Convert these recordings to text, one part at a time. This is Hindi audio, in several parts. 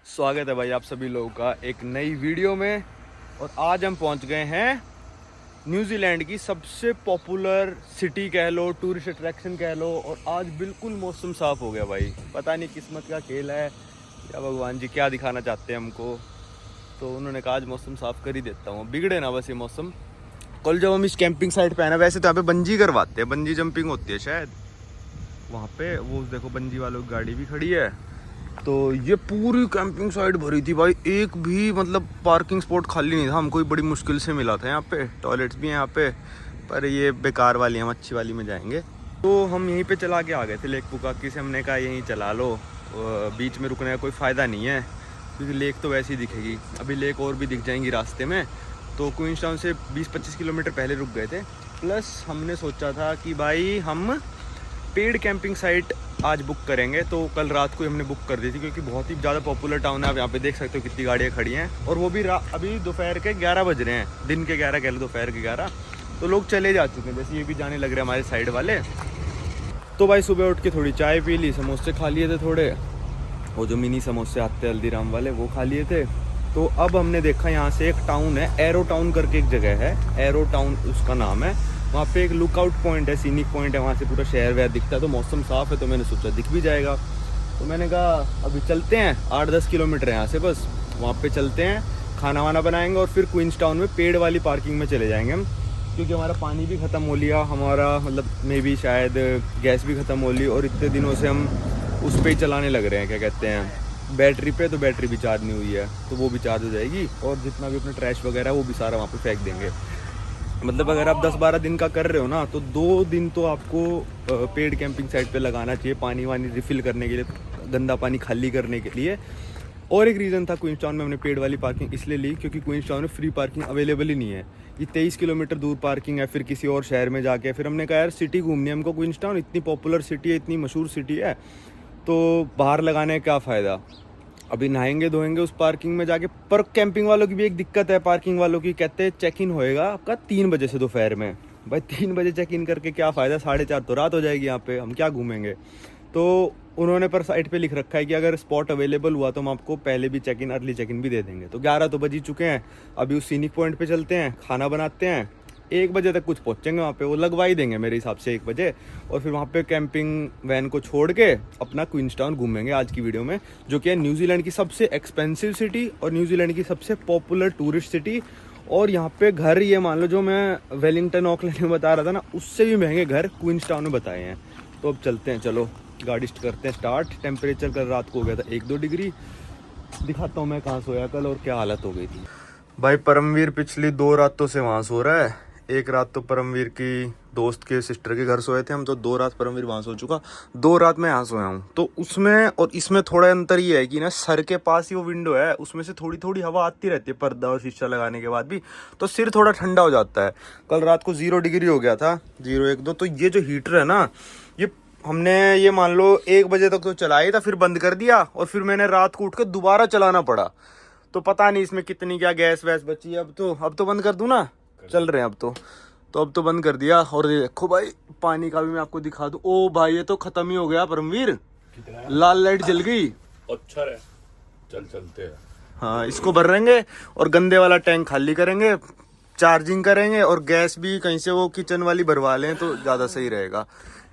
स्वागत है भाई आप सभी लोगों का एक नई वीडियो में। और आज हम पहुंच गए हैं न्यूजीलैंड की सबसे पॉपुलर सिटी कह लो, टूरिस्ट अट्रैक्शन कह लो। और आज बिल्कुल मौसम साफ़ हो गया भाई, पता नहीं किस्मत का खेल है या भगवान जी क्या दिखाना चाहते हैं हमको। तो उन्होंने कहा आज मौसम साफ़ कर ही देता हूँ, बिगड़े ना बस ये मौसम। कल जब हम इस कैंपिंग साइट पे आए ना, वैसे तो यहाँ पे बंजी करवाते हैं, बंजी जंपिंग होती है शायद वहाँ पे। वो देखो बंजी वालों की गाड़ी भी खड़ी है। तो ये पूरी कैंपिंग साइट भरी थी भाई, एक भी मतलब पार्किंग स्पॉट खाली नहीं था। हमको बड़ी मुश्किल से मिला था यहाँ पे। टॉयलेट्स भी हैं यहाँ पे, पर ये बेकार वाली हम अच्छी वाली में जाएंगे। तो हम यहीं पे चला के आ गए थे लेक पुकाकी से। हमने कहा यहीं चला लो, बीच में रुकने का कोई फ़ायदा नहीं है क्योंकि लेक तो वैसे ही दिखेगी। अभी लेक और भी दिख जाएंगी रास्ते में। तो क्वींसटाउन से 20-25 किलोमीटर पहले रुक गए थे। प्लस हमने सोचा था कि भाई हम पेड कैंपिंग साइट आज बुक करेंगे। तो कल रात को हमने बुक कर दी थी क्योंकि बहुत ही ज़्यादा पॉपुलर टाउन है। आप यहाँ पे देख सकते हो कितनी गाड़ियाँ खड़ी हैं। और वो भी अभी दोपहर के 11 बज रहे हैं, दिन के 11 कह लो, दोपहर के 11। तो लोग चले जा चुके हैं, जैसे ये भी जाने लग रहे हैं हमारे साइड वाले। तो भाई सुबह उठ के थोड़ी चाय पी ली, समोसे खा लिए थे थोड़े, वो जो मिनी समोसे आते हैं हल्दीराम वाले, वो खा लिए थे। तो अब हमने देखा यहाँ से एक टाउन है, एरो टाउन करके एक जगह है, एरो टाउन उसका नाम है। वहाँ पे एक लुकआउट पॉइंट है, सीनिक पॉइंट है, वहाँ से पूरा शहर वहर दिखता है। तो मौसम साफ़ है तो मैंने सोचा दिख भी जाएगा। तो मैंने कहा अभी चलते हैं, 8-10 किलोमीटर है यहाँ से बस, वहाँ पे चलते हैं, खाना वाना बनाएंगे और फिर क्वींसटाउन में पेड़ वाली पार्किंग में चले जाएंगे हम। क्योंकि हमारा पानी भी ख़त्म हो लिया, हमारा मतलब मे भी शायद गैस भी ख़त्म हो ली। और इतने दिनों से हम उस पर ही चलाने लग रहे हैं, क्या कहते हैं, बैटरी पे। तो बैटरी भी चार्ज नहीं हुई है, तो वो भी चार्ज हो जाएगी। और जितना भी अपना ट्रैश वगैरह वो भी सारा वहाँ पे फेंक देंगे। मतलब अगर आप 10-12 दिन का कर रहे हो ना, तो 2 दिन तो आपको पेड कैंपिंग साइट पे लगाना चाहिए, पानी वानी रिफ़िल करने के लिए, गंदा पानी खाली करने के लिए। और एक रीज़न था क्वींसटाउन में हमने पेड वाली पार्किंग इसलिए ली क्योंकि क्वींसटाउन में फ्री पार्किंग अवेलेबल ही नहीं है। ये 23 किलोमीटर दूर पार्किंग है, फिर किसी और शहर में जाके। फिर हमने कहा यार सिटी घूमनी है हमको, क्वींसटाउन इतनी पॉपुलर सिटी है, इतनी मशहूर सिटी है, तो बाहर लगाने का क्या फ़ायदा। अभी नहाएंगे धोएंगे उस पार्किंग में जाके। पर कैंपिंग वालों की भी एक दिक्कत है, पार्किंग वालों की, कहते हैं चेक इन होएगा आपका 3 बजे से दोपहर में। भाई 3 बजे चेक इन करके क्या फ़ायदा, 4:30 तो रात हो जाएगी यहाँ पे, हम क्या घूमेंगे। तो उन्होंने पर साइट पे लिख रखा है कि अगर स्पॉट अवेलेबल हुआ तो हम आपको पहले भी check in, early check in भी दे देंगे। तो 11 तो बज ही चुके हैं। अभी उस सीनिक पॉइंट पे चलते हैं, खाना बनाते हैं, 1 बजे तक कुछ पहुँचेंगे वहाँ पे, वो लगवा ही देंगे मेरे हिसाब से 1 बजे। और फिर वहाँ पे कैंपिंग वैन को छोड़ के अपना क्वींसटाउन घूमेंगे आज की वीडियो में, जो कि है न्यूजीलैंड की सबसे एक्सपेंसिव सिटी और न्यूजीलैंड की सबसे पॉपुलर टूरिस्ट सिटी। और यहाँ पे घर, ये मान लो जो मैं वेलिंगटन ऑकलैंड में बता रहा था ना, उससे भी महंगे घर क्वींसटाउन में बताए हैं। तो अब चलते हैं, चलो गाड़ी करते हैं स्टार्ट। टेम्परेचर कल रात को हो गया था 1-2 डिग्री। दिखाता हूँ मैं कहाँ सोया कल और क्या हालत हो गई थी। भाई परमवीर पिछली 2 रातों से वहाँ सो रहा है। एक रात तो परमवीर की दोस्त के सिस्टर के घर सोए थे हम, तो 2 रात परमवीर वहाँ सो चुका, 2 रात मैं यहाँ सोया हूँ। तो उसमें और इसमें थोड़ा अंतर ये है कि ना, सर के पास ही वो विंडो है, उसमें से थोड़ी थोड़ी हवा आती रहती है पर्दा और शीशा लगाने के बाद भी, तो सिर थोड़ा ठंडा हो जाता है। कल रात को 0 डिग्री हो गया था, 0-1-2। तो ये जो हीटर है ना, ये हमने ये मान लो 1 बजे तक तो चलाया था, फिर बंद कर दिया। और फिर मैंने रात को उठ के दोबारा चलाना पड़ा। तो पता नहीं इसमें कितनी क्या गैस वैस बची है। अब तो बंद कर दूं ना, चल रहे हैं अब तो बंद कर दिया। और ये देखो भाई, पानी का भी मैं आपको दिखा दूं। ओ भाई ये तो खत्म ही हो गया परमवीर, लाल लाइट जल गई। अच्छा है, चलते हैं। हाँ, इसको भर रहेंगे और गंदे वाला टैंक खाली करेंगे, चार्जिंग करेंगे, और गैस भी कहीं से वो किचन वाली भरवा लें तो ज़्यादा सही रहेगा।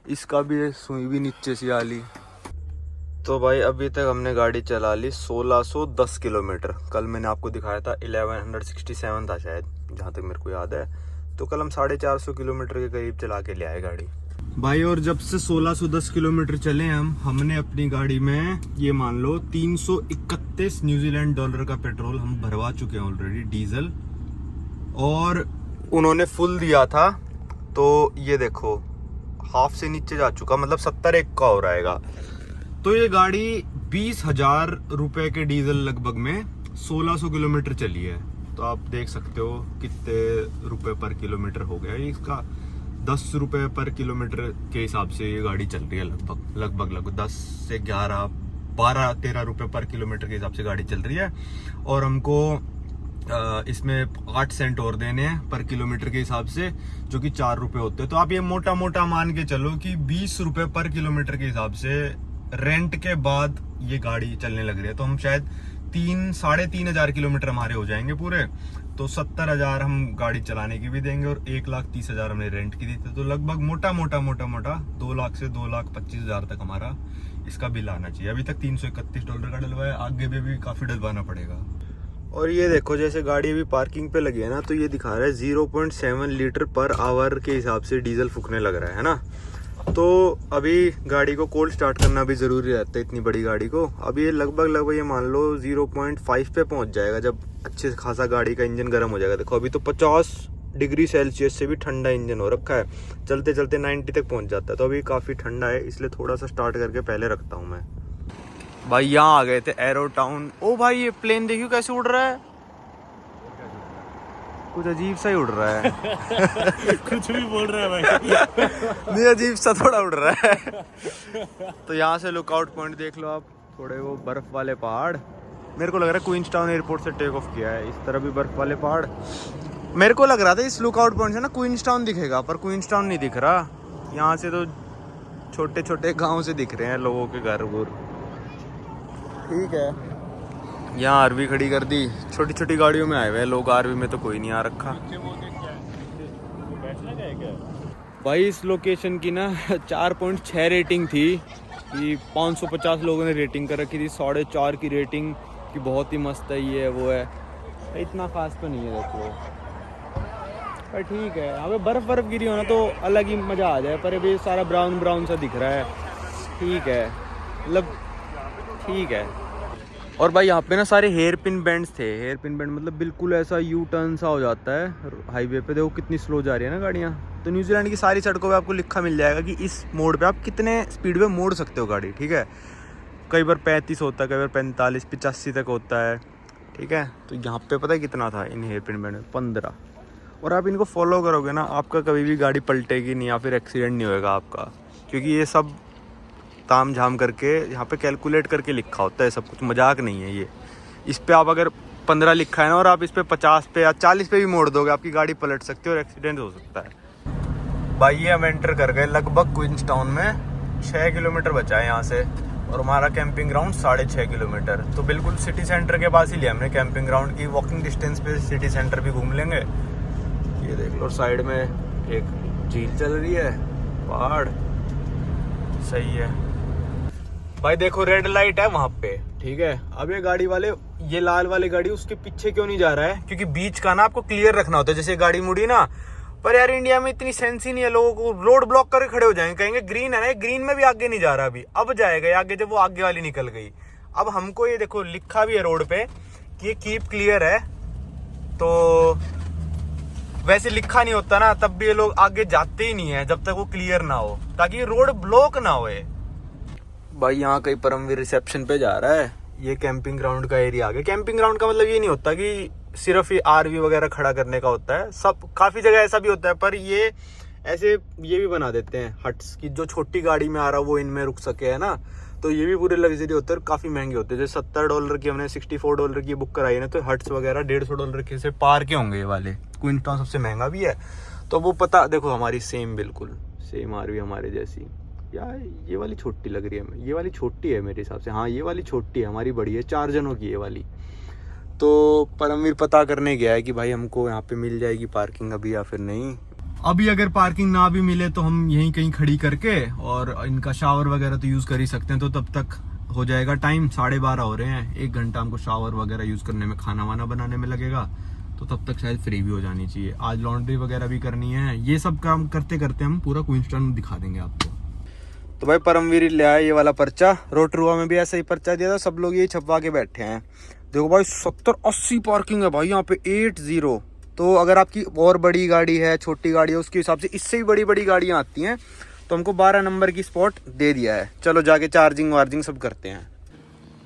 इसका भी सुई भी नीचे से आ ली। तो भाई अभी तक हमने गाड़ी चला ली 1610 किलोमीटर। कल मैंने आपको दिखाया था 1167 था शायद, जहाँ तक मेरे को याद है। तो कल हम 450 किलोमीटर के करीब चला के ले आए गाड़ी भाई। और जब से 1610 किलोमीटर चले हमने अपनी गाड़ी में ये मान लो 331 न्यूजीलैंड डॉलर का पेट्रोल हम भरवा चुके हैं ऑलरेडी, डीजल। और उन्होंने फुल दिया था, तो ये देखो हाफ से नीचे जा चुका, मतलब 70-1 का हो रहेगा। तो ये गाड़ी 20,000 रुपए के डीजल लगभग में 1600 किलोमीटर चली है। तो आप देख सकते हो कितने रुपए पर किलोमीटर हो गया इसका। 10 रुपए पर किलोमीटर के हिसाब से ये गाड़ी चल रही है, लगभग 10 से 11, 12, 13 रुपए पर किलोमीटर के हिसाब से गाड़ी चल रही है। और हमको इसमें 8 सेंट और देने हैं पर किलोमीटर के हिसाब से, जो कि 4 रुपए होते हैं। तो आप ये मोटा मोटा मान के चलो कि 20 रुपए पर किलोमीटर के हिसाब से रेंट के बाद ये गाड़ी चलने लग रही है। तो हम शायद 3,500 किलोमीटर हमारे हो जाएंगे पूरे। तो 70,000 हम गाड़ी चलाने की भी देंगे और 1,30,000 हमने रेंट की दी थी। तो लगभग मोटा 2 लाख से 2,25,000 तक हमारा इसका बिल आना चाहिए। अभी तक $331 का डलवाया, आगे भी काफ़ी डलवाना पड़ेगा। और ये देखो जैसे गाड़ी अभी पार्किंग पे लगी है ना, तो ये दिखा रहा है 0.7 लीटर पर आवर के हिसाब से डीजल फूकने लग रहा है ना। तो अभी गाड़ी को कोल्ड स्टार्ट करना भी ज़रूरी रहता है इतनी बड़ी गाड़ी को। अभी ये लगभग ये मान लो 0.5 पे पहुंच जाएगा जब अच्छे खासा गाड़ी का इंजन गर्म हो जाएगा। देखो अभी तो 50 डिग्री सेल्सियस से भी ठंडा इंजन हो रखा है, चलते चलते 90 तक पहुंच जाता है। तो अभी काफ़ी ठंडा है, इसलिए थोड़ा सा स्टार्ट करके पहले रखता हूँ मैं। भाई यहाँ आ गए थे एरो टाउन। ओ भाई ये प्लेन देखियो कैसे उड़ रहा है, कुछ अजीब सा ही उड़ रहा है। कुछ भी बोल रहा है भाई। नहीं अजीब सा थोड़ा उड़ रहा है। तो यहाँ से लुकआउट पॉइंट देख लो आप, थोड़े वो बर्फ वाले पहाड़। मेरे को लग रहा है क्वींसटाउन एयरपोर्ट से टेक ऑफ किया है। इस तरह भी बर्फ वाले पहाड़। मेरे को लग रहा था इस लुकआउट पॉइंट से ना क्वींसटाउन दिखेगा, पर क्वींसटाउन नहीं दिख रहा। यहाँ से तो छोटे छोटे गाँव से दिख रहे हैं लोगों के घर गुर। ठीक है, यहाँ आरवी खड़ी कर दी। छोटी छोटी गाड़ियों में आए हुए हैं लोग, आरवी में तो कोई नहीं आ रखा। भाई इस लोकेशन की ना 4.6 रेटिंग थी कि 550 लोगों ने रेटिंग कर रखी थी। 4.5 की रेटिंग कि बहुत ही मस्त है, ये है वो है। इतना खास तो नहीं है देख लो, पर ठीक है। यहाँ पे बर्फ़ गिरी हो ना तो अलग ही मज़ा आ जाए, पर अभी सारा ब्राउन ब्राउन सा दिख रहा है। ठीक है, मतलब ठीक है। और भाई यहाँ पे ना सारे हेयर पिन बेंड्स थे। हेयर पिन बेंड मतलब बिल्कुल ऐसा यू टर्न सा हो जाता है हाईवे पे। देखो कितनी स्लो जा रही है ना गाड़ियाँ। तो न्यूजीलैंड की सारी सड़कों पे आपको लिखा मिल जाएगा कि इस मोड़ पे आप कितने स्पीड पे मोड़ सकते हो गाड़ी। ठीक है, कई बार 35 होता है, कई बार 45, 85 तक होता है। ठीक है, तो यहाँ पे पता है कितना था इन हेयर पिन बेंड में? 15। और आप इनको फॉलो करोगे ना, आपका कभी भी गाड़ी पलटेगी नहीं या फिर एक्सीडेंट नहीं होगा आपका, क्योंकि ये सब ताम झाम करके यहाँ पे कैलकुलेट करके लिखा होता है सब कुछ, मजाक नहीं है ये। इस पे आप अगर 15 लिखा है ना और आप इस पे 50 पे या 40 पे भी मोड़ दोगे, आपकी गाड़ी पलट सकती है और एक्सीडेंट हो सकता है। भाई ये हम एंटर कर गए लगभग क्वींसटाउन में। 6 किलोमीटर बचा है यहाँ से, और हमारा कैंपिंग ग्राउंड 6.5 किलोमीटर। तो बिल्कुल सिटी सेंटर के पास ही लिया हमने कैंपिंग ग्राउंड की। वॉकिंग डिस्टेंस पे सिटी सेंटर भी घूम लेंगे। ये देख लो साइड में एक झील चल रही है, पहाड़ सही है। भाई देखो रेड लाइट है वहां पे। ठीक है, अब ये गाड़ी वाले, ये लाल वाली गाड़ी उसके पीछे क्यों नहीं जा रहा है? क्योंकि बीच का ना आपको क्लियर रखना होता है। जैसे गाड़ी मुड़ी ना, पर यार इंडिया में इतनी सेंस ही नहीं है, लोगों को रोड ब्लॉक करके खड़े हो जाएंगे, कहेंगे ग्रीन है ना, ग्रीन में भी आगे नहीं जा रहा अभी, अब जाएगा आगे जब वो आगे वाली निकल गई। अब हमको ये देखो लिखा भी है रोड पे कि ये कीप क्लियर है, तो वैसे लिखा नहीं होता ना, तब भी ये लोग आगे जाते ही नहीं है जब तक वो क्लियर ना हो, ताकि रोड ब्लॉक ना होए। भाई यहाँ कहीं परमवीर रिसेप्शन पे जा रहा है। ये कैंपिंग ग्राउंड का एरिया आ गया। कैंपिंग ग्राउंड का मतलब ये नहीं होता कि सिर्फ ये आरवी वगैरह खड़ा करने का होता है, सब काफी जगह ऐसा भी होता है, पर ये ऐसे ये भी बना देते हैं हट्स की, जो छोटी गाड़ी में आ रहा वो इनमें रुक सके, है ना। तो ये भी पूरे लग्जरी होते हैं और काफी महंगे होते हैं। जैसे $70 की हमने $64 की बुक कराई है ना, तो हट्स वगैरह $150 के से पार के होंगे ये वाले। क्वींसटाउन सबसे महंगा भी है, तो वो पता देखो हमारी सेम बिल्कुल सेम आरवी हमारे जैसी। यार ये वाली छोटी लग रही है, ये वाली छोटी है मेरे हिसाब से। हाँ ये वाली छोटी है, हमारी बड़ी है, 4 जनों की ये वाली। तो परमवीर पता करने गया है कि भाई हमको यहाँ पे मिल जाएगी पार्किंग अभी या फिर नहीं। अभी अगर पार्किंग ना भी मिले तो हम यहीं कहीं खड़ी करके, और इनका शावर वगैरह तो यूज कर ही सकते हैं। तो तब तक हो जाएगा टाइम, 12:30 हो रहे हैं। 1 घंटा हमको शावर वगैरह यूज करने में, खाना वाना बनाने में लगेगा, तो तब तक शायद फ्री भी हो जानी चाहिए। आज लॉन्ड्री वगैरह भी करनी है। ये सब काम करते करते हम पूरा क्वींसटाउन दिखा देंगे आपको। तो भाई परमवीर ले आया ये वाला पर्चा। रोटरुआ में भी ऐसा ही पर्चा दिया था, सब लोग यही छपवा के बैठे हैं। देखो भाई 70-80 पार्किंग है भाई यहाँ पे, 80। तो अगर आपकी और बड़ी गाड़ी है, छोटी गाड़ी है, उसके हिसाब से इससे भी बड़ी बड़ी गाड़ियाँ आती हैं। तो हमको 12 नंबर की स्पॉट दे दिया है। चलो जाके चार्जिंग वार्जिंग सब करते हैं।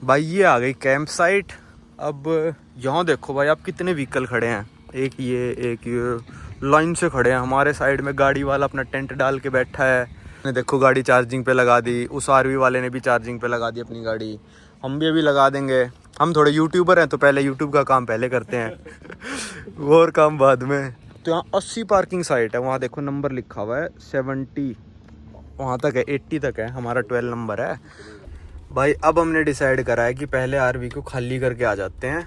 भाई ये आ गई कैंप साइट। अब यहाँ देखो भाई आप कितने व्हीकल खड़े हैं, एक ये लाइन से खड़े हैं। हमारे साइड में गाड़ी वाला अपना टेंट डाल के बैठा है। देखो गाड़ी चार्जिंग पे लगा दी, उस आरवी वाले ने भी चार्जिंग पे लगा दी अपनी गाड़ी। हम भी अभी लगा देंगे। हम थोड़े यूट्यूबर हैं तो पहले यूट्यूब का काम पहले करते हैं वो और काम बाद में। तो यहाँ 80 पार्किंग साइट है। वहाँ देखो नंबर लिखा हुआ है 70, वहाँ तक है, 80 तक है। हमारा 12 नंबर है। भाई अब हमने डिसाइड करा है कि पहले आरवी को खाली करके आ जाते हैं,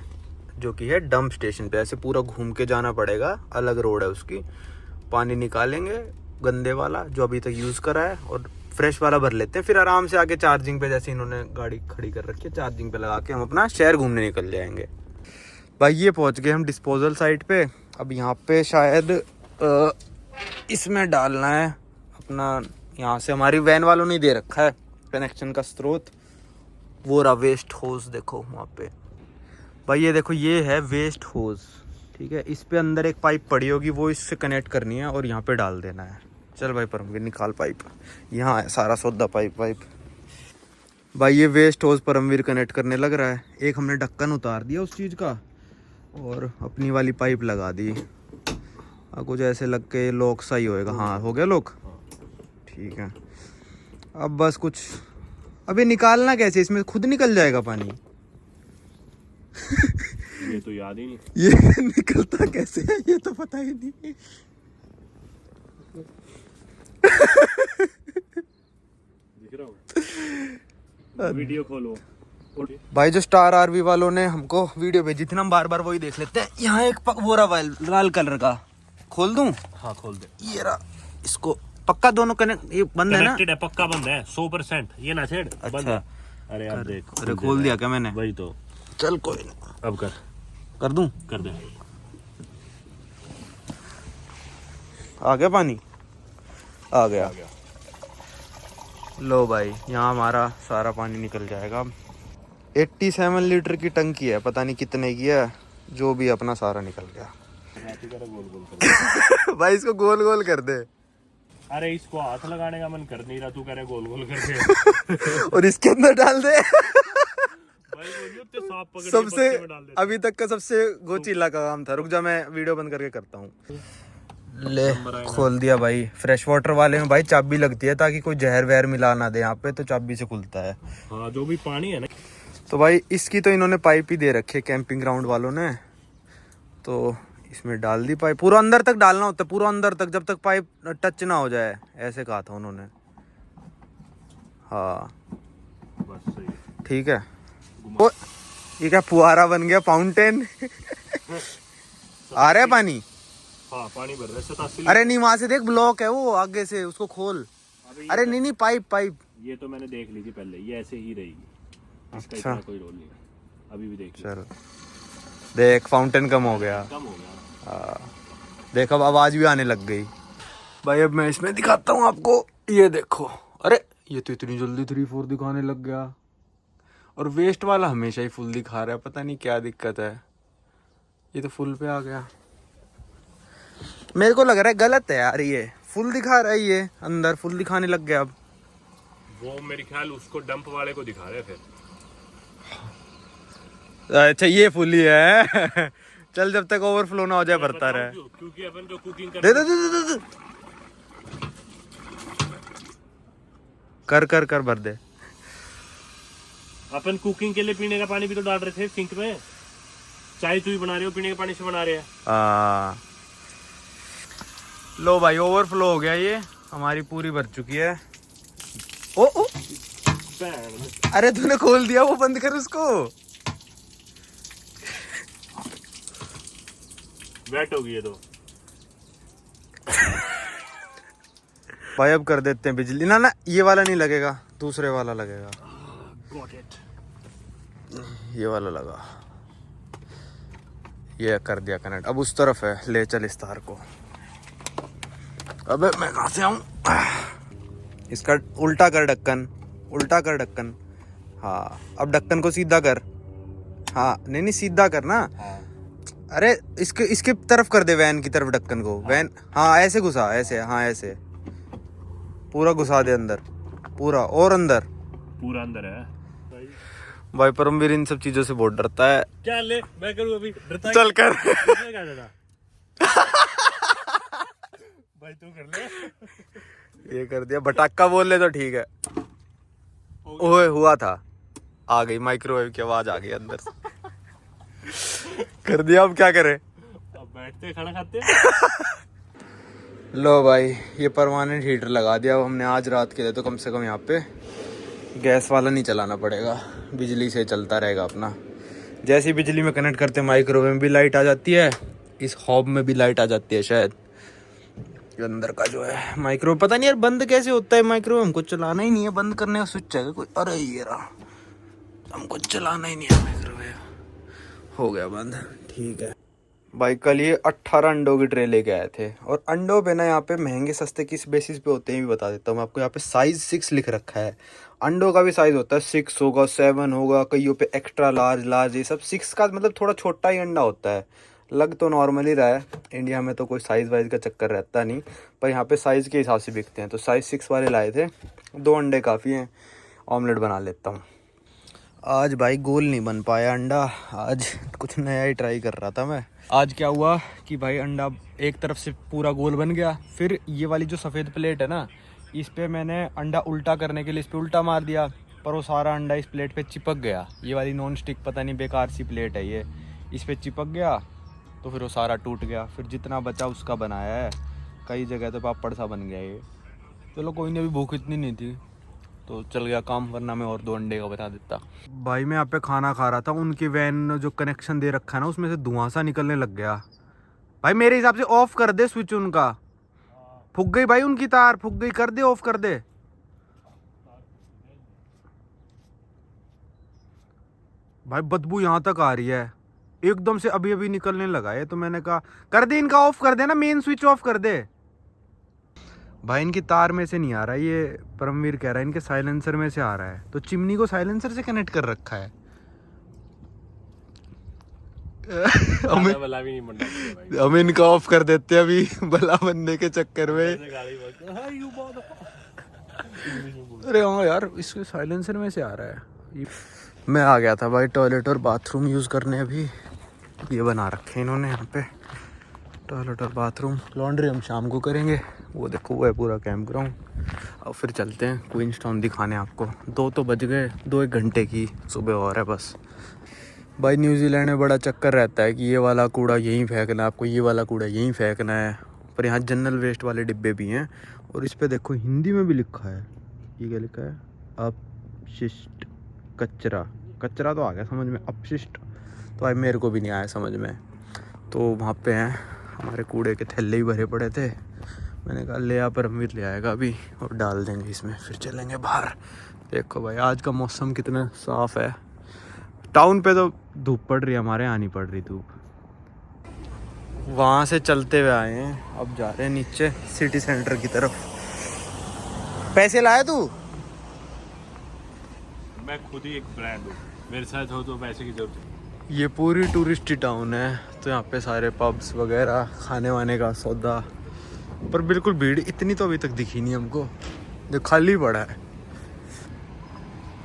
जो कि है डंप स्टेशन पे। ऐसे पूरा घूम के जाना पड़ेगा, अलग रोड है उसकी। पानी निकालेंगे गंदे वाला जो अभी तक यूज़ करा है, और फ्रेश वाला भर लेते हैं, फिर आराम से आके चार्जिंग पे, जैसे इन्होंने गाड़ी खड़ी कर रखी है, चार्जिंग पे लगा के हम अपना शहर घूमने निकल जाएंगे। भाई ये पहुंच गए हम डिस्पोजल साइट पे। अब यहाँ पे शायद इसमें डालना है अपना, यहाँ से हमारी वैन वालों ने दे रखा है कनेक्शन का स्रोत। वो रहा वेस्ट होज, देखो वहाँ पे। भाई ये देखो, ये है वेस्ट होज, ठीक है। इस पे अंदर एक पाइप पड़ी होगी, वो इससे कनेक्ट करनी है और यहाँ पे डाल देना है। चल भाई परमवीर निकाल पाइप, यहाँ है सारा सौदा पाइप। भाई ये वेस्ट होज परमवीर कनेक्ट करने लग रहा है। एक हमने ढक्कन उतार दिया उस चीज़ का और अपनी वाली पाइप लगा दी। कुछ ऐसे लग के लॉक सा ही होएगा। हाँ हो गया लॉक, ठीक है। अब बस कुछ, अबे निकालना कैसे, इसमें खुद निकल जाएगा पानी। ये तो याद ही नहीं। ये निकलता कैसे है ये तो पता ही नहीं। दिख रहा हूँ, वीडियो खोलो। भाई जो स्टार आरवी वालों ने हमको वीडियो भेजी थी ना, हम बार बार वही देख लेते हैं। यहाँ एक वो रहा लाल कलर का, खोल दूं? हाँ खोल दे। ये रहा, इसको पक्का दोनों कनेक्ट, ये बंद है ना? कनेक्टेड है, पक्का बंद है 100%। ये ना छेड़, बंद अच्छा। है। अरे यार देख, अरे खोल दिया क्या मैंने? वही तो। चल कोई नहीं, अब कर दूं? कर दे। आ गया पानी, आ गया। लो भाई, यहाँ हमारा सारा पानी निकल जाएगा। 87 लीटर की टंकी है, पता नहीं कितने की है, जो भी अपना सारा निकल गया। गोल गोल कर भाई इसको गोल गोल कर दे। अरे इसको हाथ लगाने का मन कर नहीं रहा, तू कह रहे गोल गोल कर दे। और इसके अंदर डाल दे। भाई वो तो सांप पकड़ के सबसे बक्से में डाल देते। अभी तक का सबसे गोचीला का काम था। रुक जा, मैं वीडियो बंद करके करता हूँ। ले खोल दिया भाई। फ्रेश वाटर वाले में भाई चाबी लगती है ताकि कोई जहर वहर मिला ना दे यहाँ पे, तो चाबी से खुलता है। हाँ जो भी पानी है ना। तो भाई इसकी तो इन्होंने पाइप ही दे रखी है कैंपिंग ग्राउंड वालों ने, तो इसमें डाल दी पाइप। पूरा अंदर तक डालना होता है, पूरा अंदर तक, जब तक पाइप टच ना हो जाए, ऐसे कहा था उन्होंने। हाँ बस सही है। ठीक है। ओ, ये क्या फुहारा बन गया, फाउंटेन। आ रहा है पानी। हाँ पानी भर रहा है 87। अरे नहीं, वहां से देख ब्लॉक है वो आगे से, उसको खोल। अरे नहीं नहीं, पाइप। ये तो मैंने देख ली थी पहले, ये ऐसे ही रहेगी। इसका अच्छा। इतना कोई रोल नहीं है। अभी भी देख ली। चल देख, फाउंटेन कम हो गया। कम हो गया। देख अब आवाज भी आने लग गई। भाई अब मैं इसमें दिखाता हूँ आपको, ये देखो। अरे ये तो इतनी जल्दी 3-4 दिखाने लग गया। और वेस्ट वाला हमेशा ही फुल दिखा रहा है, पता नहीं क्या दिक्कत है। ये तो फुल पे आ गया। मेरे को लग रहा है गलत है यार, ये फुल दिखा रहा है, ये अंदर फुल दिखाने लग गया अब। वो मेरे ख्याल उसको डंप वाले को दिखा रहे थे। अच्छा ये फुल ही है। चल जब तक ओवरफ्लो ना हो जाए भरता रहे। क्योंकि अपन जो कुकिंग दे कर भर दे। अपन कुकिंग के लिए पीने का पानी भी तो डाल रहे थे सिंक में। चाय चुई बना रहे हो, पीने के पानी से बना रहे हैं। लो भाई ओवरफ्लो हो गया, ये हमारी पूरी भर चुकी है। ओ अरे तूने खोल दिया, वो बंद कर उसको। वेट हो गई है तो। भाई अब कर देते हैं बिजली। ना ये वाला नहीं लगेगा, दूसरे वाला लगेगा। Got it. ये वाला लगा, ये कर दिया कनेक्ट। अब उस तरफ है, ले चल इस तार को। अबे मैं कहाँ से आऊँ? इसका उल्टा कर ढक्कन, उल्टा कर ढक्कन। हाँ अब ढक्कन को सीधा कर। हाँ नहीं सीधा कर ना। अरे इसके तरफ कर दे, वैन की तरफ ढक्कन को। वैन हाँ ऐसे घुसा, ऐसे। हाँ ऐसे पूरा घुसा दे अंदर, पूरा और अंदर। पूरा अंदर है भाई परमवीर इन सब चीजों से बहुत डरता है। क्या ले मैं करूँ अभी? डरता चल कर। क्या दादा? भाई तू कर ले। ये कर दिया, भटाका बोल ले तो ठीक है। ओए हुआ था, आ गई माइक्रोवेव की आवाज, आ गई अंदर से। कर दिया, अब क्या करे? अब बैठते खाना खाते। लो भाई ये परमानेंट हीटर लगा दिया अब हमने आज रात के लिए, तो कम से कम यहाँ पे गैस वाला नहीं चलाना पड़ेगा, बिजली से चलता रहेगा अपना। जैसी बिजली में कनेक्ट करते हैं माइक्रोवेव में भी लाइट आ जाती है, इस हॉब में भी लाइट आ जाती है शायद। ये अंदर का जो है माइक्रोवेव, पता नहीं यार बंद कैसे होता है माइक्रोवेव, हमको चलाना ही नहीं है। बंद करने का स्विच है कोई, अरे ये रहा, हमको चलाना ही नहीं है माइक्रोवेव। हो गया बंद, ठीक है भाई। कल ये 18 अंडों की ट्रे लेके आए थे, और अंडों पे ना यहाँ पे महंगे सस्ते किस बेसिस पे होते हैं भी बता देता हूँ मैं आपको। यहाँ पे साइज 6 लिख रखा है, अंडों का भी साइज होता है 6 होगा, 7 होगा, कईयों पे एक्स्ट्रा लार्ज, लार्ज, ये सब 6 का मतलब थोड़ा छोटा ही अंडा होता है। लग तो नॉर्मल ही रहा है, इंडिया में तो कोई साइज़ वाइज का चक्कर रहता नहीं, पर यहाँ पे साइज़ के हिसाब से बिकते हैं। तो साइज़ 6 वाले लाए थे, 2 अंडे काफ़ी हैं, ऑमलेट बना लेता हूँ। आज भाई गोल नहीं बन पाया अंडा, आज कुछ नया ही ट्राई कर रहा था मैं। आज क्या हुआ कि भाई अंडा एक तरफ से पूरा गोल बन गया, फिर ये वाली जो सफ़ेद प्लेट है ना, इस पे मैंने अंडा उल्टा करने के लिए इस पे उल्टा मार दिया, पर वो सारा अंडा इस प्लेट पे चिपक गया। ये वाली नॉन स्टिक पता नहीं बेकार सी प्लेट है ये, इस पे चिपक गया तो फिर वो सारा टूट गया। फिर जितना बचा उसका बनाया है, कई जगह तो पापड़ सा बन गया ये। चलो कोई नहीं, अभी भूख इतनी नहीं थी तो चल गया काम, वरना मैं और 2 अंडे का बता देता। भाई मैं यहाँ पे खाना खा रहा था, उनकी वैन जो कनेक्शन दे रखा है ना उसमें से धुआं सा निकलने लग गया। भाई मेरे हिसाब से ऑफ कर दे स्विच उनका, फूक गई भाई उनकी तार, फूक गई, कर दे, ऑफ कर दे। भाई बदबू यहाँ तक आ रही है, एकदम से अभी अभी निकलने लगा है, तो मैंने कहा कर दे इनका, ऑफ कर दे ना, मेन स्विच ऑफ कर दे। भाई इनकी तार में से नहीं आ रहा है, ये परमवीर कह रहा है इनके साइलेंसर में से आ रहा है, तो चिमनी को साइलेंसर से कनेक्ट कर रखा है। हमें इनका ऑफ कर देते हैं अभी भला बनने के चक्कर में। अरे हाँ यार, इसके साइलेंसर में से आ रहा है। मैं आ गया था भाई टॉयलेट और बाथरूम यूज़ करने, अभी ये बना रखे हैं इन्होंने यहाँ पे, टॉयलेट और बाथरूम। लॉन्ड्री हम शाम को करेंगे, वो देखो वो है पूरा कैंप ग्राउंड। अब फिर चलते हैं क्वींसटाउन दिखाने आपको। 2 तो बज गए, 2-1 घंटे की सुबह और है बस। भाई न्यूजीलैंड में बड़ा चक्कर रहता है कि ये वाला कूड़ा यहीं फेंकना है, आपको ये वाला कूड़ा यहीं फेंकना है, पर यहाँ जनरल वेस्ट वाले डिब्बे भी हैं। और इस पर देखो हिंदी में भी लिखा है, ये क्या लिखा है, अपशिष्ट कचरा। कचरा तो आ गया समझ में, अपशिष्ट तो भाई मेरे को भी नहीं आया समझ में। तो वहाँ पे हैं हमारे कूड़े के थैले ही भरे पड़े थे, मैंने कहा ले आ, परमवीर ले आएगा अभी और डाल देंगे इसमें, फिर चलेंगे बाहर। देखो भाई आज का मौसम कितना साफ़ है, टाउन पे तो धूप पड़ रही है, हमारे यहाँ नहीं पड़ रही धूप। वहाँ से चलते हुए आए हैं, अब जा रहे हैं नीचे सिटी सेंटर की तरफ। पैसे लाया तू? मैं खुद ही एक ब्रांड हूँ, मेरे साथ हो तो पैसे की जरूरत है। ये पूरी टूरिस्ट टाउन है, तो यहाँ पे सारे पब्स वगैरह, खाने वाने का सौदा, पर बिल्कुल भीड़ इतनी तो अभी तक दिखी नहीं हमको, जो खाली पड़ा है।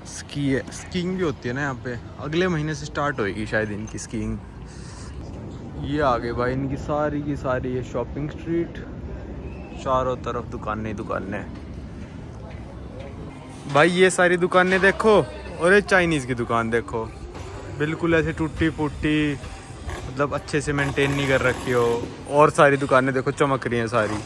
स्कीइंग भी होती है ना यहाँ पे, अगले महीने से स्टार्ट होएगी शायद इनकी स्कीइंग। ये आगे भाई इनकी सारी की सारी ये शॉपिंग स्ट्रीट, चारों तरफ दुकानें ही दुकानें। भाई ये सारी दुकानें देखो, और ये चाइनीज़ की दुकान देखो, बिल्कुल ऐसे टूटी फूटी, मतलब अच्छे से मेंटेन नहीं कर रखी हो। और सारी दुकानें देखो चमक रही हैं सारी।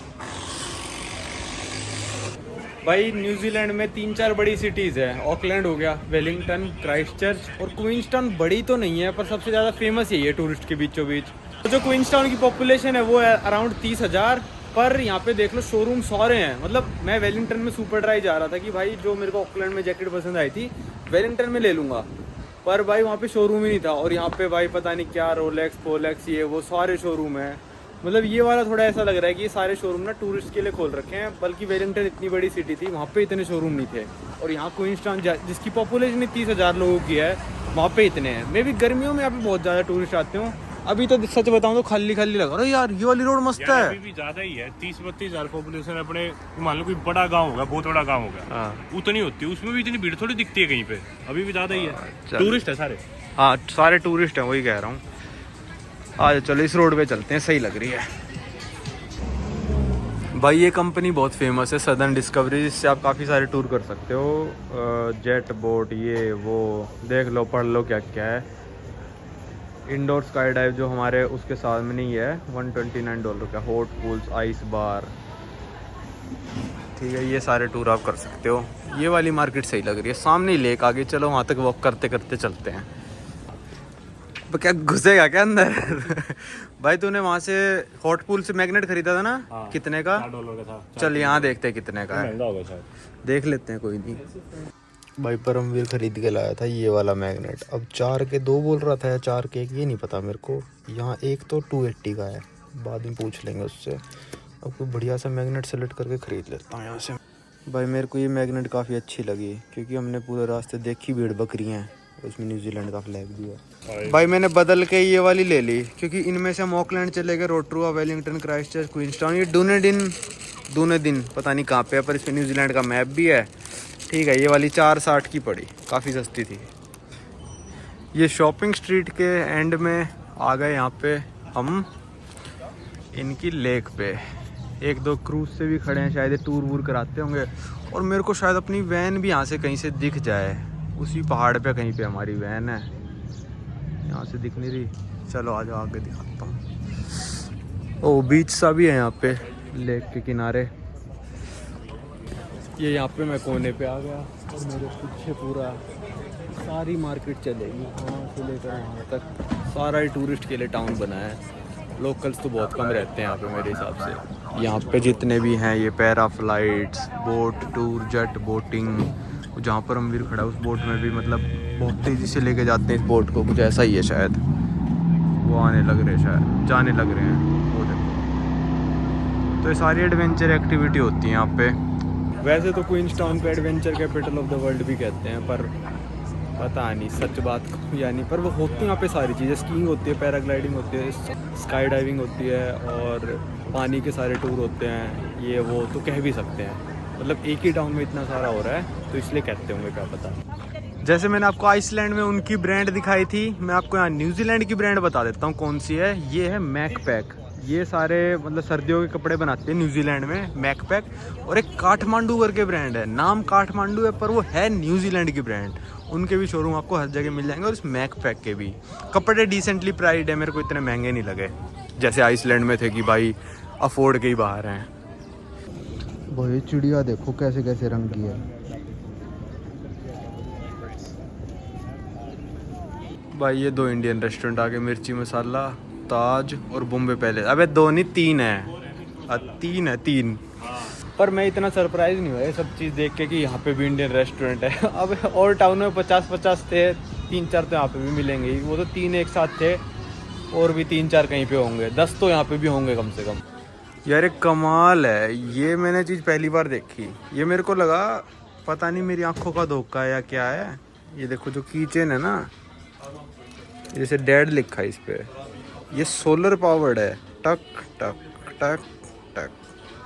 भाई न्यूजीलैंड में 3-4 बड़ी सिटीज़ है, ऑकलैंड हो गया, वेलिंगटन, क्राइस्टचर्च और क्वींसटाउन। बड़ी तो नहीं है पर सबसे ज़्यादा फेमस यही है टूरिस्ट के बीचों बीच। तो जो क्वींसटाउन की पॉपुलेशन है वो है अराउंड 30,000, पर यहाँ पे देख लो शोरूम सारे हैं। मतलब मैं वेलिंगटन में सुपर ड्राई जा रहा था कि भाई जो मेरे को ऑकलैंड में जैकेट पसंद आई थी वेलिंगटन में ले लूँगा, पर भाई वहाँ पे शोरूम ही नहीं था। और यहाँ पे भाई पता नहीं क्या रोलेक्स पोलेक्स ये वो सारे शोरूम है। मतलब ये वाला थोड़ा ऐसा लग रहा है कि ये सारे शोरूम ना टूरिस्ट के लिए खोल रखे हैं, बल्कि वेलिंगटन इतनी बड़ी सिटी थी, वहाँ पे इतने शोरूम नहीं थे। और यहाँ क्वींसटाउन जिसकी पॉपुलेशन 30,000 लोगों की है, वहाँ पे इतने हैं। मे भी गर्मियों में यहाँ पे बहुत ज़्यादा टूरिस्ट आते हो। अभी तो सच बताऊँ तो खाली खाली लगा। अरे यार ये वाली रोड मस्त है। अभी भी ज़्यादा ही है, 30-32,000 पॉपुलेशन अपने, मान लो कोई बड़ा गाँव होगा, बहुत बड़ा गाँव होगा, उतनी होती है, उसमें भी इतनी भीड़ थोड़ी दिखती है कहीं पे। अभी भी ज़्यादा ही है, टूरिस्ट है सारे। हाँ सारे टूरिस्ट हैं, वही कह रहा हूँ। आज चलो इस रोड पे चलते हैं, सही लग रही है। भाई ये कंपनी बहुत फेमस है, सदर्न डिस्कवरी, जिससे आप काफ़ी सारे टूर कर सकते हो। जेट बोट ये वो देख लो, पढ़ लो क्या क्या है। इंडोर स्काई डाइव जो हमारे उसके सामने ही है, $129 का। हॉट पूल्स, आइस बार, ठीक है, ये सारे टूर आप कर सकते हो। ये वाली मार्केट सही लग रही है, सामने ही लेक आगे, चलो वहाँ तक वॉक करते करते चलते हैं। तो क्या घुसेगा क्या अंदर? भाई तूने वहाँ से हॉट पूल से मैग्नेट खरीदा था ना? हाँ, कितने का? $4 का था। चल यहाँ देखते हैं कितने का है, महंगा होगा शायद, देख लेते हैं, कोई नहीं। भाई परमवीर खरीद के लाया था ये वाला मैग्नेट। अब 4 के 2 बोल रहा था या 4 के 1, ये नहीं पता मेरे को। यहाँ एक तो 280 का है, बाद में पूछ लेंगे उससे। अब कोई बढ़िया सा मैग्नेट सेलेक्ट करके ख़रीद लेता हूँ यहाँ से। भाई मेरे को ये मैग्नेट काफ़ी अच्छी लगी, क्योंकि हमने पूरे रास्ते देखी भीड़ बकरियाँ, उसमें न्यूजीलैंड का फ्लैग भी है। भाई मैंने बदल के ये वाली ले ली, क्योंकि इनमें से हम ऑकलैंड चले गए, रोटरूआ, वेलिंगटन, क्राइस्टचर्च, क्वींसटाउन, ये डूनेडिन पता नहीं कहाँ पे है, पर इसमें न्यूजीलैंड का मैप भी है। ठीक है, ये वाली 460 की पड़ी, काफ़ी सस्ती थी। ये शॉपिंग स्ट्रीट के एंड में आ गए यहाँ पे हम, इनकी लेक पे। 1-2 क्रूज से भी खड़े हैं, शायद ये टूर वूर कराते होंगे। और मेरे को शायद अपनी वैन भी यहाँ से कहीं से दिख जाए, उसी पहाड़ पे कहीं पे हमारी वैन है, यहाँ से दिख नहीं रही। चलो आ जाओ आगे दिखाता हूँ। ओ बीच सा भी है यहाँ पे लेक के किनारे। ये यहाँ पे मैं कोने पे आ गया, और मेरे पीछे पूरा सारी मार्केट चलेगी, वहाँ से लेकर वहाँ तक सारा ही टूरिस्ट के लिए टाउन बना है। लोकल्स तो बहुत कम रहते हैं यहाँ पे मेरे हिसाब से। यहाँ पे जितने भी हैं ये para flights, boat tour, jet boating, जहाँ पर अमवीर खड़ा है उस बोट में भी मतलब बहुत तेज़ी से लेके जाते हैं इस बोट को, कुछ ऐसा ही है शायद। वो आने लग रहे हैं, शायद जाने लग रहे हैं, वो देखो। तो ये सारी एडवेंचर एक्टिविटी होती है यहाँ पे। वैसे तो क्वींसटाउन पे adventure capital of the world भी कहते हैं, पर पता नहीं सच बात यानी, पर वो होती है यहाँ पे सारी चीज़ें। स्कीइंग होती है, पैराग्लाइडिंग होती है, स्काई डाइविंग होती है, और पानी के सारे टूर होते हैं, ये वो तो कह भी सकते हैं। मतलब एक ही टाउन में इतना सारा हो रहा है, तो इसलिए कहते होंगे, क्या पता। जैसे मैंने आपको आइसलैंड में उनकी ब्रांड दिखाई थी, मैं आपको यहाँ न्यूजीलैंड की ब्रांड बता देता हूँ कौन सी है। ये है मैकपैक। ये सारे मतलब सर्दियों के कपड़े बनाते हैं न्यूजीलैंड में, मैकपैक। और एक काठमांडू करके ब्रांड है, नाम काठमांडू है पर वो है न्यूजीलैंड की ब्रांड। उनके भी शोरूम आपको हर जगह मिल जाएंगे, और इस मैकपैक के भी कपड़े डिसेंटली प्राइस्ड है, मेरे को इतने महंगे नहीं लगे जैसे आइसलैंड में थे कि भाई अफोर्ड के ही बाहर हैं। भाई चिड़िया देखो कैसे कैसे रंग की है। भाई ये 2 इंडियन रेस्टोरेंट आगे, मिर्ची मसाला, ताज और बॉम्बे पैलेस। अबे 2 नहीं 3 है, 3 है। पर मैं इतना सरप्राइज नहीं हुआ ये सब चीज़ देख के कि यहाँ पे भी इंडियन रेस्टोरेंट है। अब और टाउन में 50-50 थे, 3-4 तो यहाँ पे भी मिलेंगे ही। वो तो 3 एक साथ थे, और भी 3-4 कहीं पे होंगे, 10 तो यहाँ पे भी होंगे कम से कम। यार एक कमाल है, ये मैंने चीज़ पहली बार देखी। ये मेरे को लगा पता नहीं मेरी आंखों का धोखा है या क्या है। ये देखो जो की चेन है ना, जैसे डैड लिखा है इस पे, ये सोलर पावर्ड है। टक टक टक टक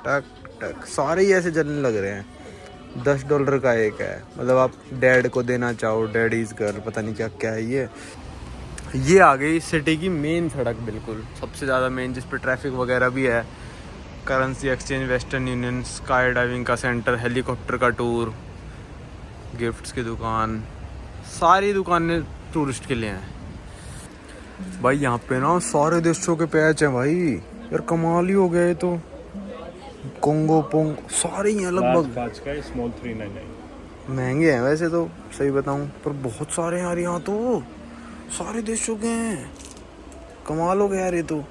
टक टक, सारे ही ऐसे जलने लग रहे हैं। $10 का एक है, मतलब आप डैड को देना चाहो, डैड इज गर्ल, पता नहीं क्या क्या है ये आ गई सिटी की मेन सड़क, बिल्कुल सबसे ज़्यादा मेन, जिस पे ट्रैफिक वगैरह भी है। Currency exchange, western union, sky diving का सेंटर, हेलीकॉप्टर का टूर, गिफ्ट्स की दुकान, सारी दुकानें टूरिस्ट के लिए हैं। भाई यहाँ पे ना सारे देशों के पैच हैं भाई, यार कमाल ही हो गया ये तो। कोंगो पोंग सारे ही हैं लगभग। स्मॉल 399 महंगे हैं वैसे तो, सही बताऊं, पर बहुत सारे हैं यार यहाँ तो, सारे देशों के हैं। कमाल हो गया यार ये तो।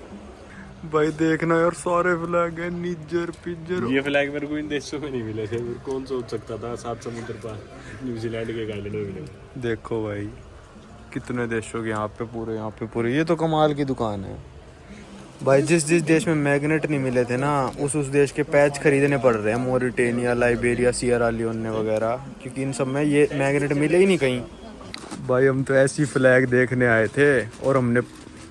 भाई देखना यार सारे फ्लैग हैं, निज्जर पिज्जर। ये फ्लैग मेरे को इन देशों में नहीं मिले थे, कौन सोच सकता था 7 समुद्र पार न्यूजीलैंड के आइलैंड में मिले। देखो भाई कितने देशों के यहाँ पे पूरे, ये तो कमाल की दुकान है भाई। जिस देश में मैग्नेट नहीं मिले थे ना, उस देश के पैच खरीदने पड़ रहे हैं। मोरिटेनिया, लाइबेरिया, सियरा लियोने वगैरह, क्योंकि इन सब में ये मैग्नेट मिले ही नहीं कहीं। भाई हम तो ऐसी फ्लैग देखने आए थे, और हमने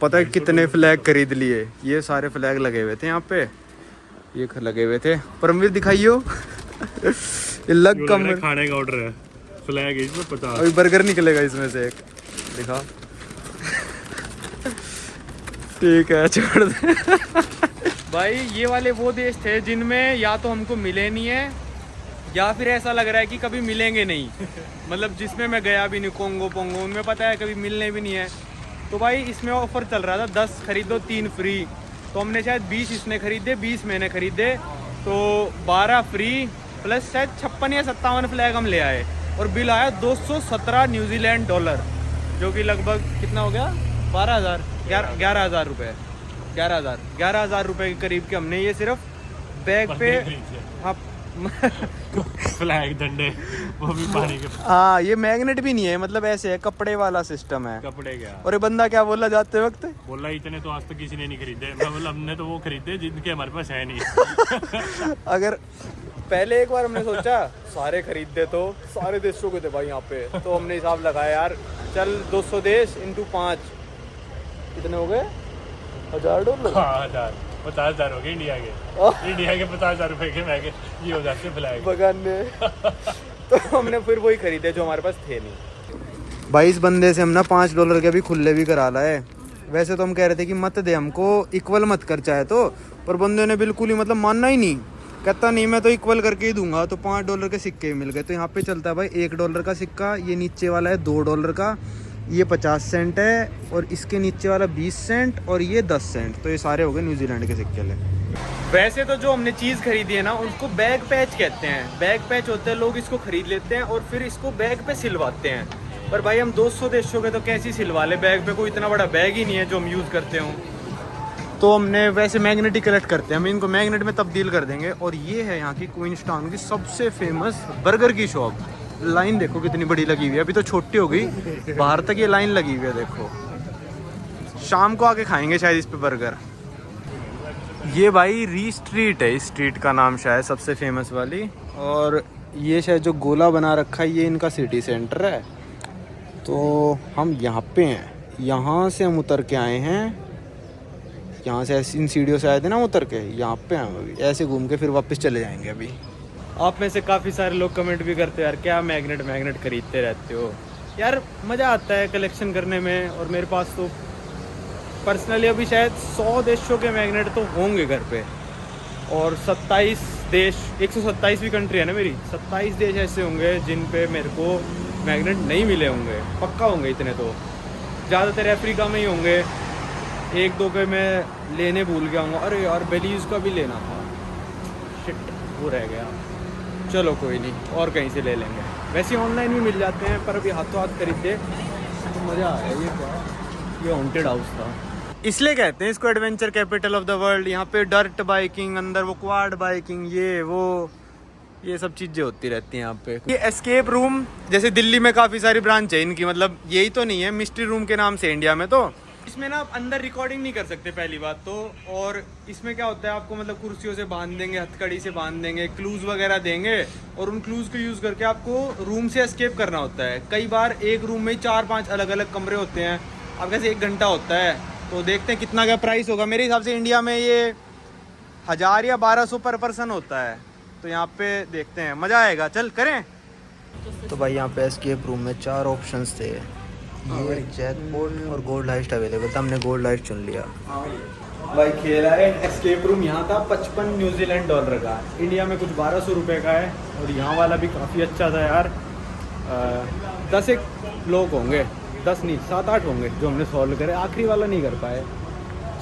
पता है कितने फ्लैग खरीद लिए। ये सारे फ्लैग लगे हुए थे यहाँ पे, ये लगे हुए थे। परमवीर दिखाइयो। ये लग कम खाने का ऑर्डर है, फ्लैग है इसमें 50। अभी बर्गर निकलेगा इसमें से एक, दिखा। ठीक है छोड़ दे। भाई ये वाले वो देश थे जिनमें या तो हमको मिले नहीं है, या फिर ऐसा लग रहा है कि कभी मिलेंगे नहीं। मतलब जिसमें मैं गया भी नहीं, कोंगो पोंगो, उनमें पता है कभी मिलने भी नहीं है। तो भाई इसमें ऑफर चल रहा था 10 खरीदो 3 फ्री, तो हमने शायद 20 इसने खरीदे, 20 मैंने खरीदे, तो 12 फ्री प्लस शायद 56 या 57 फ्लैग हम ले आए और बिल आया 217 न्यूजीलैंड डॉलर, जो कि लगभग कितना हो गया 12,000 11,000 रुपये 11,000 रुपये के करीब के हमने ये सिर्फ बैग पे। हाँ फ्लैग डंडे वो भी पानी के। हाँ ये मैग्नेट भी नहीं है, मतलब ऐसे है कपड़े वाला सिस्टम है। कपड़े क्या और ये बंदा क्या बोला जाते वक्त, बोला इतने तो आज तक किसी ने नहीं खरीदे। मैं बोला हमने तो वो खरीदे जिनके हमारे पास है नहीं। अगर पहले एक बार हमने सोचा सारे खरीदते तो सारे देशों के थे भाई यहाँ पे, तो हमने हिसाब लगाया यार चल 200 देश इंटू 5 कितने हो गए $1,000। हाँ 50,000 हो गए इंडिया के 50,000 रुपए के महंगे ये हो जाते फ्लैग बगाने। तो हमने फिर वही खरीदे जो हमारे पास थे नहीं। भाई इस बंदे से हम ना $5 के भी खुले भी करा ला है। वैसे तो हम कह रहे थे कि मत दे हमको, इक्वल मत कर चाहे तो, पर बंदे ने बिल्कुल ही मतलब मानना ही नहीं, कहता नहीं मैं तो इक्वल करके ही दूंगा। तो $5 के सिक्के मिल गए। तो यहाँ पे चलता है भाई $1 का सिक्का, ये नीचे वाला है $2 का, ये 50 सेंट है, और इसके नीचे वाला 20 सेंट और ये 10 सेंट। तो ये सारे हो गए न्यूजीलैंड के सिक्के ले। वैसे तो जो हमने चीज़ खरीदी है ना उसको बैग पैच कहते हैं। बैग पैच होते हैं, लोग इसको खरीद लेते हैं और फिर इसको बैग पे सिलवाते हैं। पर भाई हम 200 देशों के तो कैसी सिलवा ले बैग पे, कोई इतना बड़ा बैग ही नहीं है जो हम यूज़ करते हों। तो हमने वैसे मैग्नेट ही कलेक्ट करते हैं, हम इनको मैग्नेट में तब्दील कर देंगे। और ये है यहाँ की क्वींसटाउन की सबसे फेमस बर्गर की शॉप। लाइन देखो कितनी बड़ी लगी हुई है, अभी तो छोटी हो गई, बाहर तक ये लाइन लगी हुई है देखो। शाम को आके खाएंगे शायद इस पे बर्गर। ये भाई री स्ट्रीट है, इस स्ट्रीट का नाम शायद सबसे फेमस वाली। और ये शायद जो गोला बना रखा है ये इनका सिटी सेंटर है। तो हम यहाँ पे हैं, यहाँ से हम उतर के आए हैं, यहाँ से इन सीढ़ियों से आए थे ना उतर के, यहाँ पे हैं अभी। ऐसे घूम के फिर वापस चले जाएंगे अभी। आप में से काफ़ी सारे लोग कमेंट भी करते हैं यार क्या मैग्नेट खरीदते रहते हो। यार मज़ा आता है कलेक्शन करने में। और मेरे पास तो पर्सनली अभी शायद 100 देशों के मैग्नेट तो होंगे घर पे। और 27 देश, 127वीं कंट्री है ना मेरी, 27 देश ऐसे होंगे जिन पे मेरे को मैग्नेट नहीं मिले होंगे, पक्का होंगे इतने तो। ज़्यादातर अफ्रीका में ही होंगे, 1-2 के मैं लेने भूल गया हूँ। अरे यार बेलीज़ का भी लेना था, शिट वो रह गया। चलो कोई नहीं, और कहीं से ले लेंगे। वैसे ऑनलाइन भी मिल जाते हैं, पर अभी हाथों हाथ खरीदे तो मज़ा आया। ये क्या, ये हॉन्टेड हाउस था, इसलिए कहते हैं इसको adventure capital of the world. यहाँ पे डर्ट बाइकिंग, अंदर वो क्वाड बाइकिंग, ये सब चीज़ें होती रहती हैं यहाँ पे। ये एस्केप रूम, जैसे दिल्ली में काफ़ी सारी ब्रांच है इनकी, मतलब यही तो नहीं है मिस्ट्री रूम के नाम से इंडिया में। तो इसमें ना आप अंदर रिकॉर्डिंग नहीं कर सकते पहली बात तो। और इसमें क्या होता है, आपको मतलब कुर्सियों से बांध देंगे, हथकड़ी से बांध देंगे, क्लूज वगैरह देंगे, और उन क्लूज को यूज़ करके आपको रूम से एस्केप करना होता है। कई बार एक रूम में 4-5 अलग अलग कमरे होते हैं, आपके पास 1 घंटा होता है। तो देखते हैं कितना क्या प्राइस होगा। मेरे हिसाब से इंडिया में ये 1000 या 1200 पर पर्सन होता है। तो यहाँ पे देखते हैं, मज़ा आएगा, चल करें। तो भाई यहाँ पे एस्केप रूम में 4 ऑप्शंस थे, ये जैकपॉट और गोल्ड हाइस्ट अवेलेबल था। हमने गोल्ड हाइस्ट चुन लिया। भाई खेला है एस्केप रूम, यहाँ था 55 न्यूजीलैंड डॉलर का, इंडिया में कुछ 1200 रुपये का है। और यहाँ वाला भी काफ़ी अच्छा था यार। 10 एक लोग होंगे, 10 नहीं 7-8 होंगे जो हमने सॉल्व करे, आखिरी वाला नहीं कर पाए।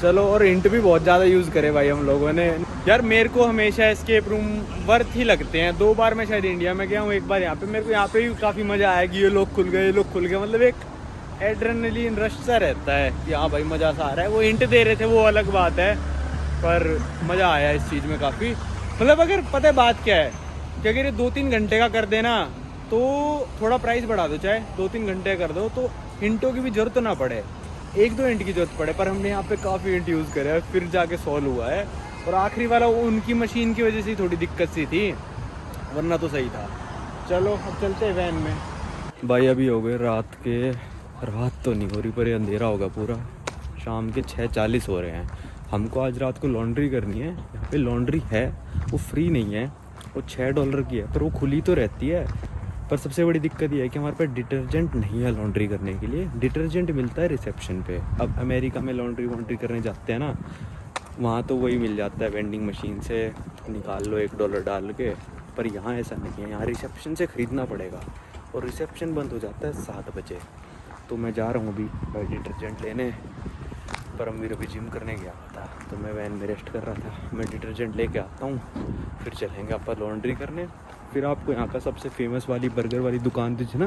चलो, और हिंट भी बहुत ज़्यादा यूज़ करे भाई हम लोगों ने। यार मेरे को हमेशा एस्केप रूम वर्थ ही लगते हैं। 2 बार मैं शायद इंडिया में गया हूँ, 1 बार यहाँ पे। मेरे को यहाँ पे भी काफ़ी मज़ा आया कि ये लोग खुल गए, मतलब एक एड्रेनलिन रश सा रहता है कि हाँ भाई मज़ा सा आ रहा है। वो हिंट दे रहे थे वो अलग बात है, पर मज़ा आया इस चीज़ में काफ़ी। मतलब अगर पता है बात क्या है कि अगर ये 2-3 घंटे का कर देना तो थोड़ा प्राइस बढ़ा दो, चाहे 2-3 घंटे कर दो तो हिंटों की भी ज़रूरत ना पड़े, 1-2 हिंट की ज़रूरत पड़े। पर हमने यहाँ पे काफ़ी हिंट यूज़ करे हैं, फिर जाके सॉल्व हुआ है। और आखिरी वाला उनकी मशीन की वजह से थोड़ी दिक्कत सी थी, वरना तो सही था। चलो अब चलते हैं वैन में। भाई अभी हो गए रात तो नहीं हो रही पर अंधेरा होगा पूरा, शाम के 6:40 हो रहे हैं। हमको आज रात को लॉन्ड्री करनी है। यहाँ पे लॉन्ड्री है, वो फ्री नहीं है, वो $6 की है, पर वो खुली तो रहती है। पर सबसे बड़ी दिक्कत ये है कि हमारे पास डिटर्जेंट नहीं है लॉन्ड्री करने के लिए। डिटर्जेंट मिलता है रिसेप्शन पे। अब अमेरिका में लॉन्ड्री करने जाते हैं ना, वहाँ तो वही मिल जाता है वेंडिंग मशीन से, निकाल लो $1 डाल के। पर यहाँ ऐसा नहीं है, यहाँ रिसेप्शन से ख़रीदना पड़ेगा, और रिसेप्शन बंद हो जाता है 7 बजे। तो मैं जा रहा हूँ अभी डिटर्जेंट लेने। परमवीर अभी जिम करने गया था। था, तो मैं वैन में रेस्ट कर रहा था। मैं डिटर्जेंट लेके आता हूँ, फिर चलेंगे अपन लॉन्ड्री करने। फिर आपको यहाँ का सबसे फेमस वाली बर्गर वाली दुकान थी ना,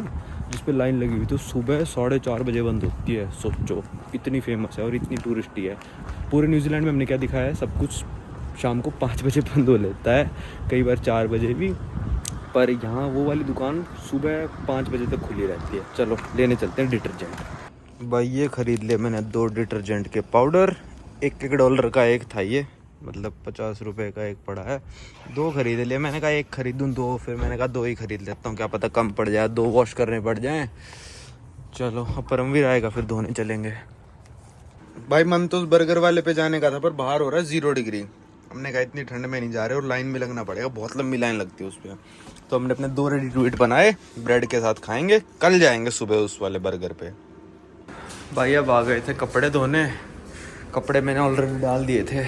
जिस पे लाइन लगी हुई थी, सुबह 4:30 बजे बंद होती है। सोचो, इतनी फेमस है और इतनी टूरिस्टी है। पूरे न्यूजीलैंड में हमने क्या दिखाया है, सब कुछ शाम को 5 बजे बंद हो लेता है, कई बार 4 बजे भी। पर यहाँ वो वाली दुकान सुबह 5 बजे तक खुली रहती है। चलो लेने चलते हैं डिटर्जेंट। भाई ये ख़रीद ले मैंने 2 डिटर्जेंट के पाउडर, $1 का एक था ये, मतलब 50 रुपये का एक पड़ा है। 2 खरीद लिए, मैंने कहा 1 खरीदूँ 2, फिर मैंने कहा 2 ही खरीद लेता हूँ, क्या पता कम पड़ जाए, 2 वॉश करने पड़ जाएँ। चलो अब परमवीर आएगा फिर धोने चलेंगे। भाई मन तो उस बर्गर वाले पे जाने का था, पर बाहर हो रहा है 0 डिग्री। हमने कहा इतनी ठंड में नहीं जा रहे और लाइन में लगना पड़ेगा, बहुत लंबी लाइन लगती है उस पर। तो हमने अपने 2 रेडी टू ईट बनाए, ब्रेड के साथ खाएंगे, कल जाएंगे सुबह उस वाले बर्गर पे। भाई अब आ गए थे कपड़े धोने, कपड़े मैंने ऑलरेडी डाल दिए थे।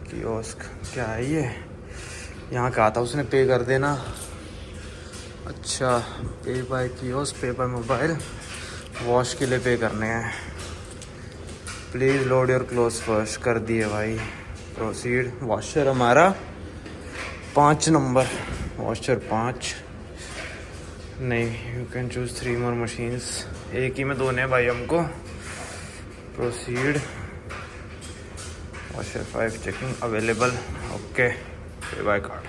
कियोस्क क्या है ये, यहाँ कहा था उसने पे कर देना। अच्छा, पे बाय कियोस्क, पे बाय मोबाइल, वॉश के लिए पे करने हैं। Please load your clothes first, कर दिए भाई, प्रोसीड। वॉशर हमारा 5 नंबर, वॉशर 5 नहीं, you can choose 3 more machines, एक ही में धोने भाई हमको। Proceed, washer 5 checking available, okay, पे बाय कार्ड।